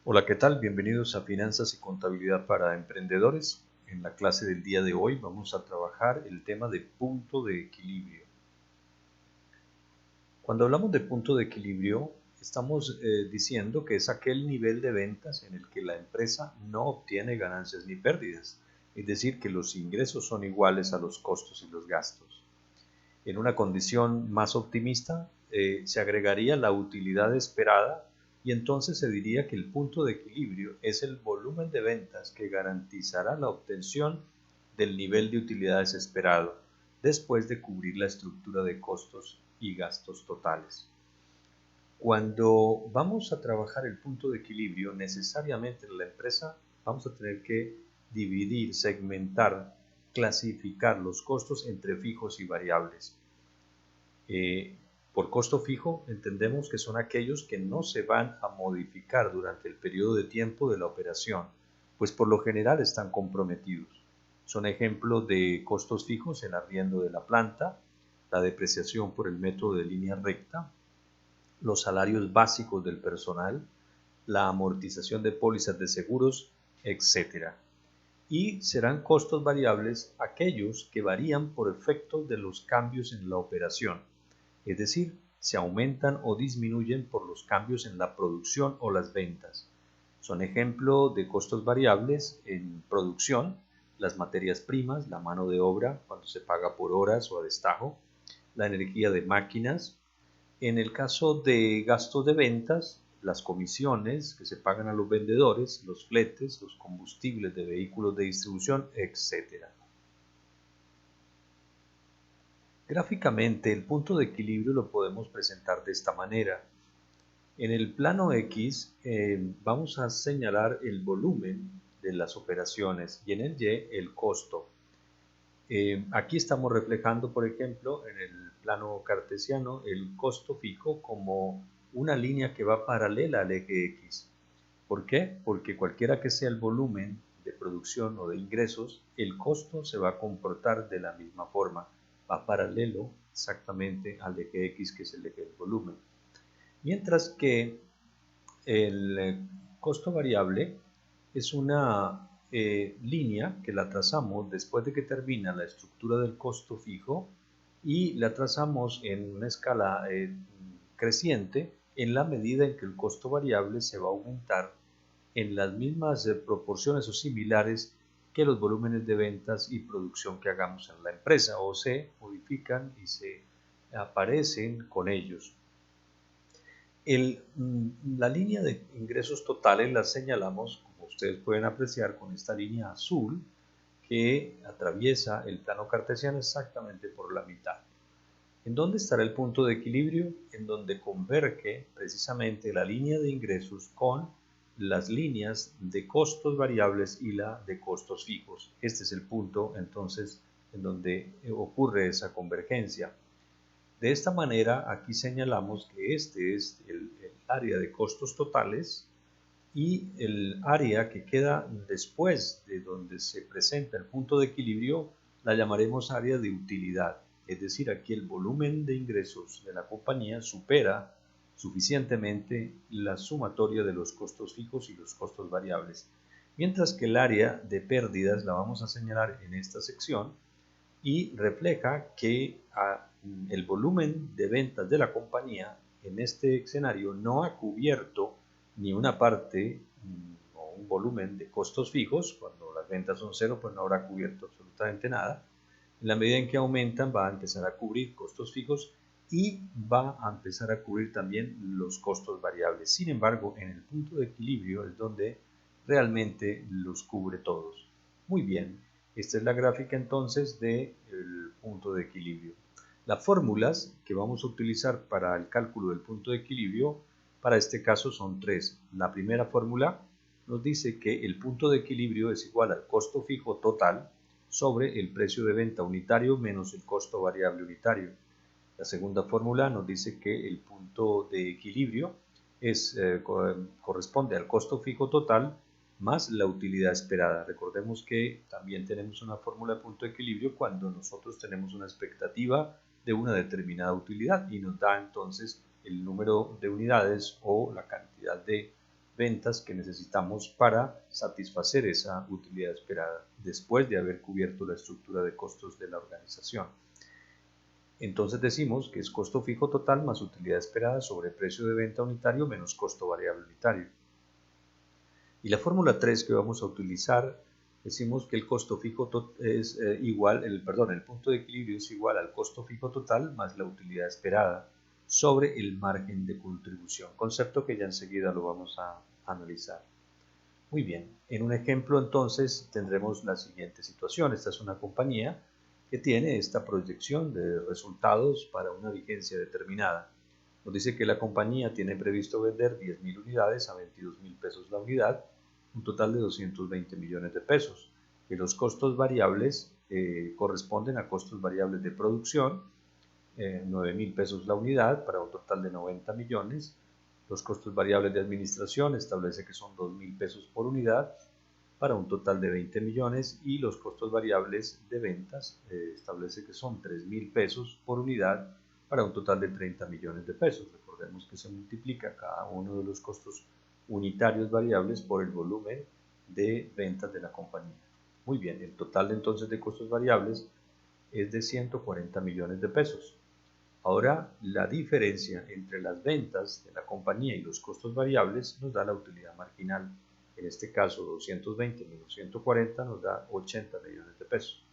Hola, ¿qué tal? Bienvenidos a Finanzas y Contabilidad para Emprendedores. En la clase del día de hoy vamos a trabajar el tema de punto de equilibrio. Cuando hablamos de punto de equilibrio, estamos diciendo que es aquel nivel de ventas en el que la empresa no obtiene ganancias ni pérdidas, es decir, que los ingresos son iguales a los costos y los gastos. En una condición más optimista, se agregaría la utilidad esperada y entonces se diría que el punto de equilibrio es el volumen de ventas que garantizará la obtención del nivel de utilidades esperado, después de cubrir la estructura de costos y gastos totales. Cuando vamos a trabajar el punto de equilibrio, necesariamente en la empresa vamos a tener que dividir, segmentar, clasificar los costos entre fijos y variables. Por costo fijo entendemos que son aquellos que no se van a modificar durante el periodo de tiempo de la operación, pues por lo general están comprometidos. Son ejemplos de costos fijos: el arriendo de la planta, la depreciación por el método de línea recta, los salarios básicos del personal, la amortización de pólizas de seguros, etc. Y serán costos variables aquellos que varían por efecto de los cambios en la operación, es decir, se aumentan o disminuyen por los cambios en la producción o las ventas. Son ejemplo de costos variables en producción: las materias primas, la mano de obra cuando se paga por horas o a destajo, la energía de máquinas. En el caso de gastos de ventas, las comisiones que se pagan a los vendedores, los fletes, los combustibles de vehículos de distribución, etc. Gráficamente, el punto de equilibrio lo podemos presentar de esta manera. En el plano X vamos a señalar el volumen de las operaciones y en el Y el costo. Aquí estamos reflejando, por ejemplo, en el plano cartesiano, el costo fijo como una línea que va paralela al eje X. ¿Por qué? Porque cualquiera que sea el volumen de producción o de ingresos, el costo se va a comportar de la misma forma, va paralelo exactamente al eje X, que es el eje del volumen. Mientras que el costo variable es una línea que la trazamos después de que termina la estructura del costo fijo y la trazamos en una escala creciente en la medida en que el costo variable se va a aumentar en las mismas proporciones o similares que los volúmenes de ventas y producción que hagamos en la empresa, o se modifican y se aparecen con ellos. La línea de ingresos totales la señalamos, como ustedes pueden apreciar, con esta línea azul que atraviesa el plano cartesiano exactamente por la mitad. ¿En dónde estará el punto de equilibrio? En donde converge precisamente la línea de ingresos con las líneas de costos variables y la de costos fijos. Este es el punto entonces en donde ocurre esa convergencia. De esta manera, aquí señalamos que este es el área de costos totales y el área que queda después de donde se presenta el punto de equilibrio la llamaremos área de utilidad. Es decir, aquí el volumen de ingresos de la compañía supera suficientemente la sumatoria de los costos fijos y los costos variables. Mientras que el área de pérdidas la vamos a señalar en esta sección y refleja que el volumen de ventas de la compañía en este escenario no ha cubierto ni una parte o un volumen de costos fijos. Cuando las ventas son cero, pues no habrá cubierto absolutamente nada. En la medida en que aumentan, va a empezar a cubrir costos fijos y va a empezar a cubrir también los costos variables. Sin embargo, en el punto de equilibrio es donde realmente los cubre todos. Muy bien, esta es la gráfica entonces del punto de equilibrio. Las fórmulas que vamos a utilizar para el cálculo del punto de equilibrio para este caso son tres. La primera fórmula nos dice que el punto de equilibrio es igual al costo fijo total sobre el precio de venta unitario menos el costo variable unitario. La segunda fórmula nos dice que el punto de equilibrio corresponde al costo fijo total más la utilidad esperada. Recordemos que también tenemos una fórmula de punto de equilibrio cuando nosotros tenemos una expectativa de una determinada utilidad y nos da entonces el número de unidades o la cantidad de ventas que necesitamos para satisfacer esa utilidad esperada, después de haber cubierto la estructura de costos de la organización. Entonces decimos que es costo fijo total más utilidad esperada sobre precio de venta unitario menos costo variable unitario. Y la fórmula 3 que vamos a utilizar, decimos que el costo fijo es igual, el punto de equilibrio es igual al costo fijo total más la utilidad esperada sobre el margen de contribución, concepto que ya enseguida lo vamos a analizar. Muy bien, en un ejemplo entonces tendremos la siguiente situación. Esta es una compañía que tiene esta proyección de resultados para una vigencia determinada. Nos dice que la compañía tiene previsto vender 10.000 unidades a 22.000 pesos la unidad, un total de 220 millones de pesos, que los costos variables corresponden a costos variables de producción, 9.000 pesos la unidad para un total de 90 millones. Los costos variables de administración establece que son 2.000 pesos por unidad para un total de 20 millones y los costos variables de ventas establece que son 3.000 pesos por unidad para un total de 30 millones de pesos. Recordemos que se multiplica cada uno de los costos unitarios variables por el volumen de ventas de la compañía. Muy bien, el total entonces de costos variables es de 140 millones de pesos. Ahora, la diferencia entre las ventas de la compañía y los costos variables nos da la utilidad marginal. En este caso, 220 menos 140 nos da 80 millones de pesos.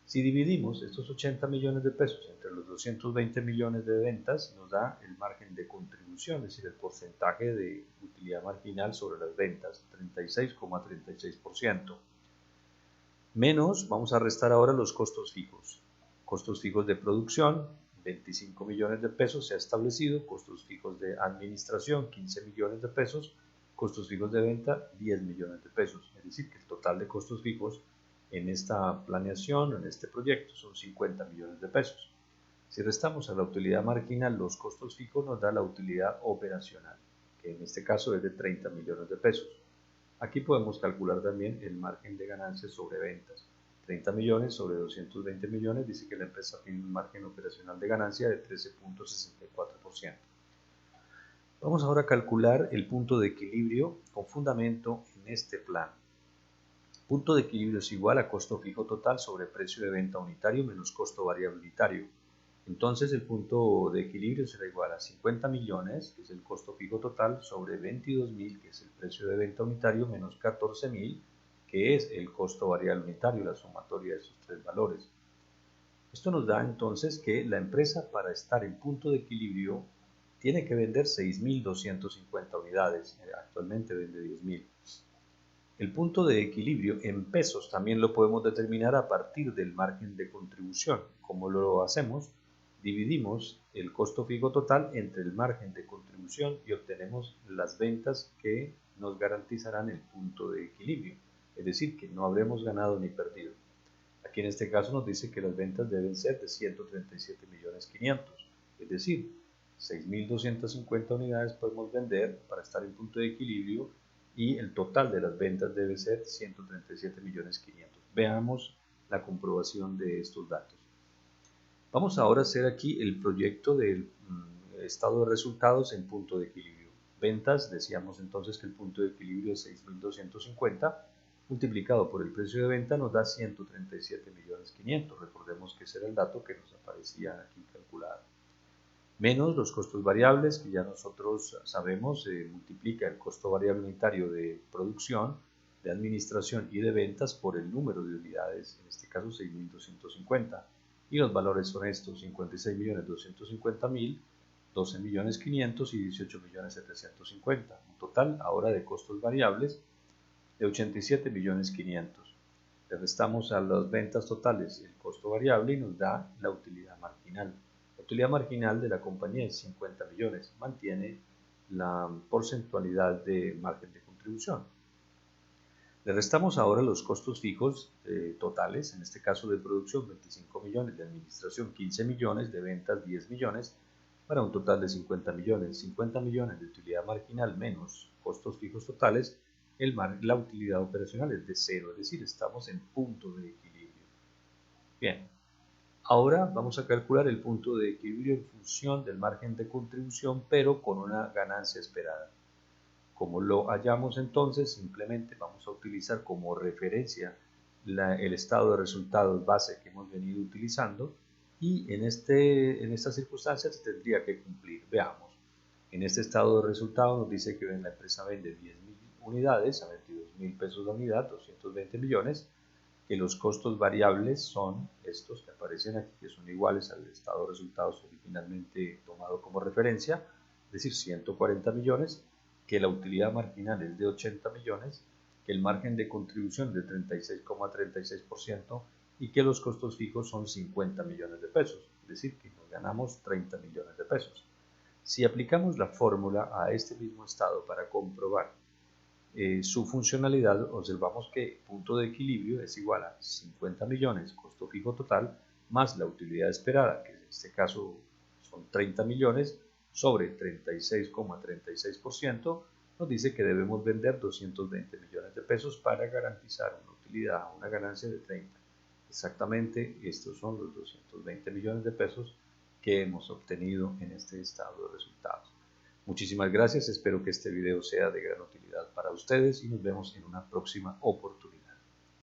Si dividimos estos 80 millones de pesos entre los 220 millones de ventas, nos da el margen de contribución, es decir, el porcentaje de utilidad marginal sobre las ventas, 36,36%. Menos, vamos a restar ahora los costos fijos. Costos fijos de producción, 25 millones de pesos se ha establecido, costos fijos de administración, 15 millones de pesos, costos fijos de venta, 10 millones de pesos. Es decir, que el total de costos fijos en esta planeación, en este proyecto, son 50 millones de pesos. Si restamos a la utilidad marginal los costos fijos, nos da la utilidad operacional, que en este caso es de 30 millones de pesos. Aquí podemos calcular también el margen de ganancias sobre ventas. 30 millones sobre 220 millones dice que la empresa tiene un margen operacional de ganancia de 13,64%. Vamos ahora a calcular el punto de equilibrio con fundamento en este plan. Punto de equilibrio es igual a costo fijo total sobre precio de venta unitario menos costo variable unitario. Entonces el punto de equilibrio será igual a 50 millones, que es el costo fijo total, sobre 22.000, que es el precio de venta unitario, menos 14.000, que es el costo variable unitario, la sumatoria de esos tres valores. Esto nos da entonces que la empresa, para estar en punto de equilibrio, tiene que vender 6.250 unidades, actualmente vende 10.000. El punto de equilibrio en pesos también lo podemos determinar a partir del margen de contribución. ¿Cómo lo hacemos? Dividimos el costo fijo total entre el margen de contribución y obtenemos las ventas que nos garantizarán el punto de equilibrio, es decir, que no habremos ganado ni perdido. Aquí en este caso nos dice que las ventas deben ser de 137.500.000, es decir, 6.250 unidades podemos vender para estar en punto de equilibrio y el total de las ventas debe ser 137.500.000. Veamos la comprobación de estos datos. Vamos ahora a hacer aquí el proyecto del estado de resultados en punto de equilibrio. Ventas, decíamos entonces que el punto de equilibrio es 6.250, multiplicado por el precio de venta nos da 137.500.000. Recordemos que ese era el dato que nos aparecía aquí calculado. Menos los costos variables, que ya nosotros sabemos, multiplica el costo variable unitario de producción, de administración y de ventas por el número de unidades, en este caso 6.250. Y los valores son estos: 56.250.000, 12.500.000 y 18.750.000. Un total ahora de costos variables de 87.500.000. Le restamos a las ventas totales el costo variable y nos da la utilidad marginal. La utilidad marginal de la compañía es 50 millones. Mantiene la porcentualidad de margen de contribución. Le restamos ahora los costos fijos totales, en este caso de producción 25 millones, de administración 15 millones, de ventas 10 millones, para un total de 50 millones. 50 millones de utilidad marginal menos costos fijos totales, la utilidad operacional es de cero, es decir, estamos en punto de equilibrio. Bien, ahora vamos a calcular el punto de equilibrio en función del margen de contribución, pero con una ganancia esperada. Como lo hallamos entonces, simplemente vamos a utilizar como referencia el estado de resultados base que hemos venido utilizando y en estas circunstancias se tendría que cumplir. Veamos, en este estado de resultados nos dice que la empresa vende 10.000 unidades a 22.000 pesos la unidad, 220 millones, que los costos variables son estos que aparecen aquí, que son iguales al estado de resultados originalmente tomado como referencia, es decir, 140 millones, que la utilidad marginal es de 80 millones, que el margen de contribución es de 36,36% y que los costos fijos son 50 millones de pesos, es decir, que nos ganamos 30 millones de pesos. Si aplicamos la fórmula a este mismo estado para comprobar su funcionalidad, observamos que punto de equilibrio es igual a 50 millones costo fijo total más la utilidad esperada, que en este caso son 30 millones, sobre 36,36%, nos dice que debemos vender 220 millones de pesos para garantizar una utilidad, una ganancia de 30. Exactamente estos son los 220 millones de pesos que hemos obtenido en este estado de resultados. Muchísimas gracias, espero que este video sea de gran utilidad para ustedes y nos vemos en una próxima oportunidad.